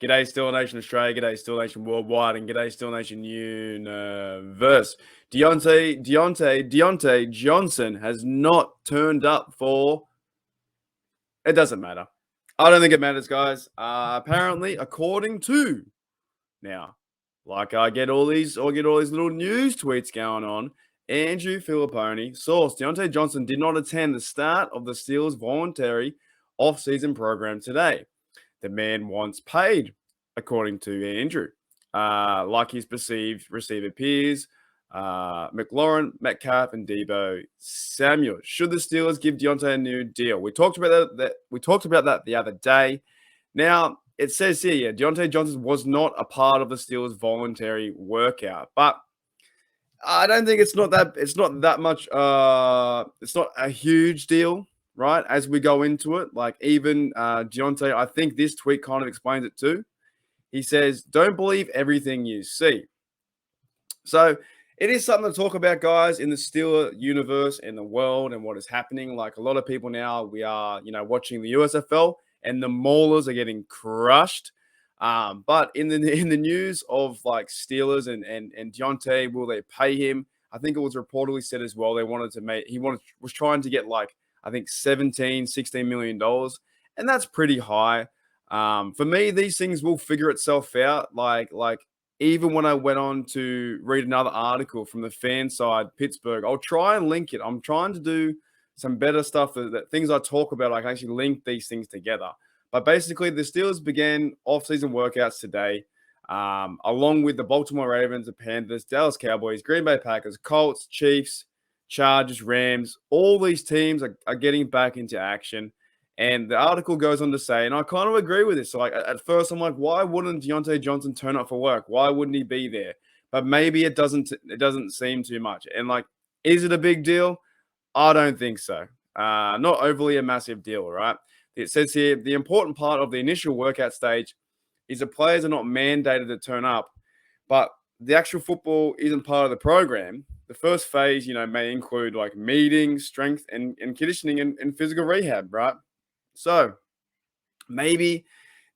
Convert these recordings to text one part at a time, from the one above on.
G'day, Steeler Nation Australia. G'day, Steeler Nation Worldwide. And g'day, Steeler Nation Universe. Diontae Johnson has not turned up for... It doesn't matter. I don't think it matters, guys. Apparently, according to... Now, like I get all these little news tweets going on. Andrew Filipponi, source, Diontae Johnson did not attend the start of the Steelers' voluntary off-season program today. The man wants paid, according to Andrew, like his perceived receiver peers, McLaurin, Metcalf, and Deebo Samuel. Should the Steelers give Diontae a new deal? We talked about that the other day. Now, it says here, yeah, Diontae Johnson was not a part of the Steelers' voluntary workout, but I don't think it's not that much. It's not a huge deal, right? As we go into it, like even Diontae, I think this tweet kind of explains it too. He says, "Don't believe everything you see." So it is something to talk about, guys, in the Steeler universe, in the world, and what is happening. Like a lot of people now, we are, watching the USFL, and the Maulers are getting crushed. But in the news of like Steelers and Diontae, will they pay him? I think it was reportedly said as well. They wanted to make was trying to get like I think $16 million, and that's pretty high. For me, these things will figure itself out. Like even when I went on to read another article from the fan side, Pittsburgh, I'll try and link it. I'm trying to do some better stuff that things I talk about, I can actually link these things together. But basically, the Steelers began off-season workouts today, along with the Baltimore Ravens, the Panthers, Dallas Cowboys, Green Bay Packers, Colts, Chiefs, Chargers, Rams. All these teams are getting back into action. And the article goes on to say, and I kind of agree with this. So like at first, I'm like, why wouldn't Diontae Johnson turn up for work? Why wouldn't he be there? But maybe it doesn't seem too much. And like, is it a big deal? I don't think so. Not overly a massive deal, right? It says here, the important part of the initial workout stage is the players are not mandated to turn up, but the actual football isn't part of the program. The first phase, may include like meetings, strength and conditioning and physical rehab, right? So maybe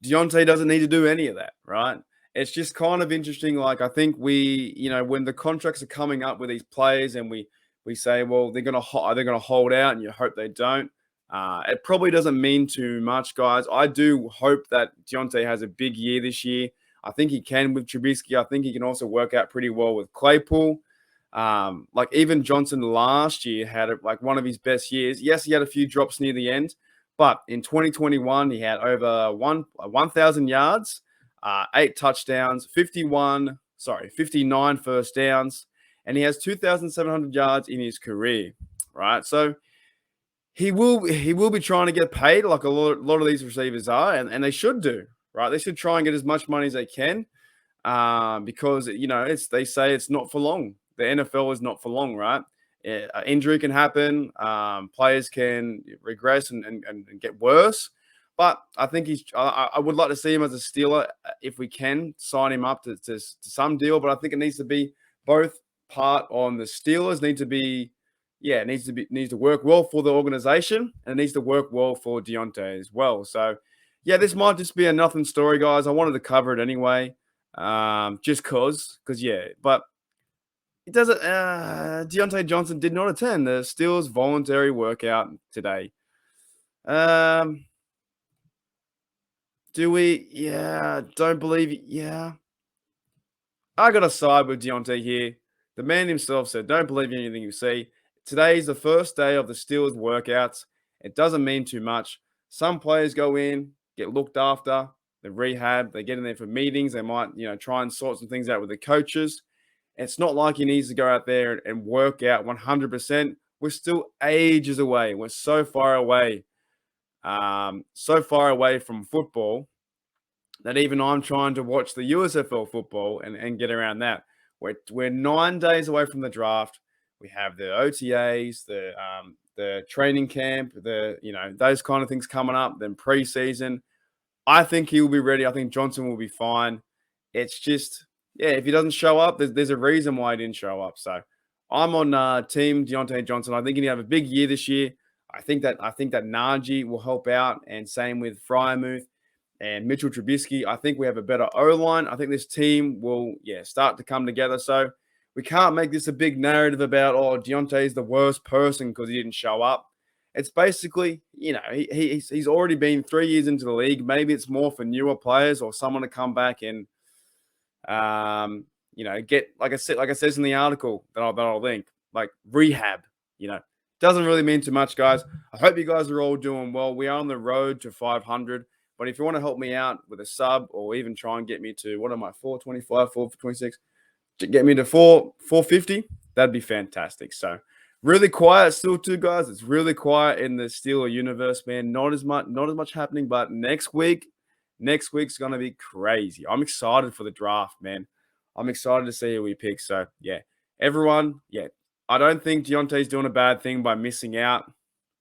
Diontae doesn't need to do any of that, right? It's just kind of interesting. Like I think we, when the contracts are coming up with these players and we say, well, they're going to hold out and you hope they don't. It probably doesn't mean too much, guys. I do hope that Diontae has a big year this year. I think he can with Trubisky. I think he can also work out pretty well with Claypool. Like even Johnson last year had like one of his best years. Yes, he had a few drops near the end, but in 2021 he had over 1,000 yards, 8 touchdowns, 59 first downs, and he has 2,700 yards in his career. Right, so. He will be trying to get paid like a lot of these receivers are, and they should do, right? They should try and get as much money as they can because, they say it's not for long. The NFL is not for long, right? Injury can happen. Players can regress and get worse. But I think I would like to see him as a Steeler if we can sign him up to some deal. But I think it needs to be both part on the Steelers need to be it needs to work well for the organization, and it needs to work well for Diontae as well. So, yeah, this might just be a nothing story, guys. I wanted to cover it anyway, just because, but it doesn't. Diontae Johnson did not attend the Steelers' voluntary workout today. Do we? Yeah, don't believe it. Yeah, I got to side with Diontae here. The man himself said, "Don't believe anything you see." Today is the first day of the Steelers workouts. It doesn't mean too much. Some players go in, get looked after, they rehab, they get in there for meetings. They might, try and sort some things out with the coaches. It's not like he needs to go out there and work out 100%. We're still ages away. We're so far away from football that even I'm trying to watch the USFL football and get around that. We're 9 days away from the draft. We have the OTAs, the training camp, those kind of things coming up, then preseason. I think he will be ready. I think Johnson will be fine. It's just, if he doesn't show up, there's a reason why he didn't show up. So I'm on team Diontae Johnson. I think he'll have a big year this year. I think that Najee will help out, and same with Freiermuth. and Mitchell Trubisky. I think we have a better O-line. I think this team will, start to come together. So we can't make this a big narrative about, Diontae is the worst person because he didn't show up. It's basically, he's already been 3 years into the league. Maybe it's more for newer players or someone to come back and, get, like I said in the article that I'll link, like rehab, doesn't really mean too much, guys. I hope you guys are all doing well. We are on the road to 500. But if you want to help me out with a sub or even try and get me to, 425, 426, to get me to 450, that'd be fantastic. So really quiet still too, guys. It's really quiet in the Steeler universe, man. Not as much happening, but next week's going to be crazy. I'm excited for the draft, man. I'm excited to see who we pick. So, everyone, I don't think Diontae's doing a bad thing by missing out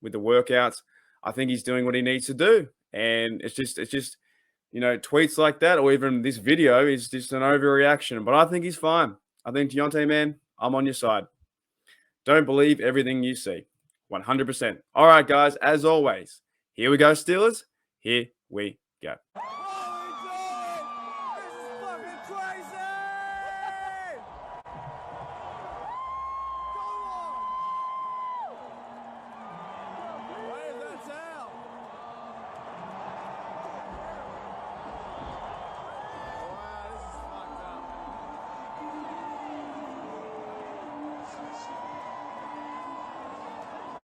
with the workouts. I think he's doing what he needs to do. And it's just, tweets like that or even this video is just an overreaction. But I think he's fine. I think Diontae, man, I'm on your side. Don't believe everything you see. 100%. All right, guys, as always, here we go, Steelers. Here we go.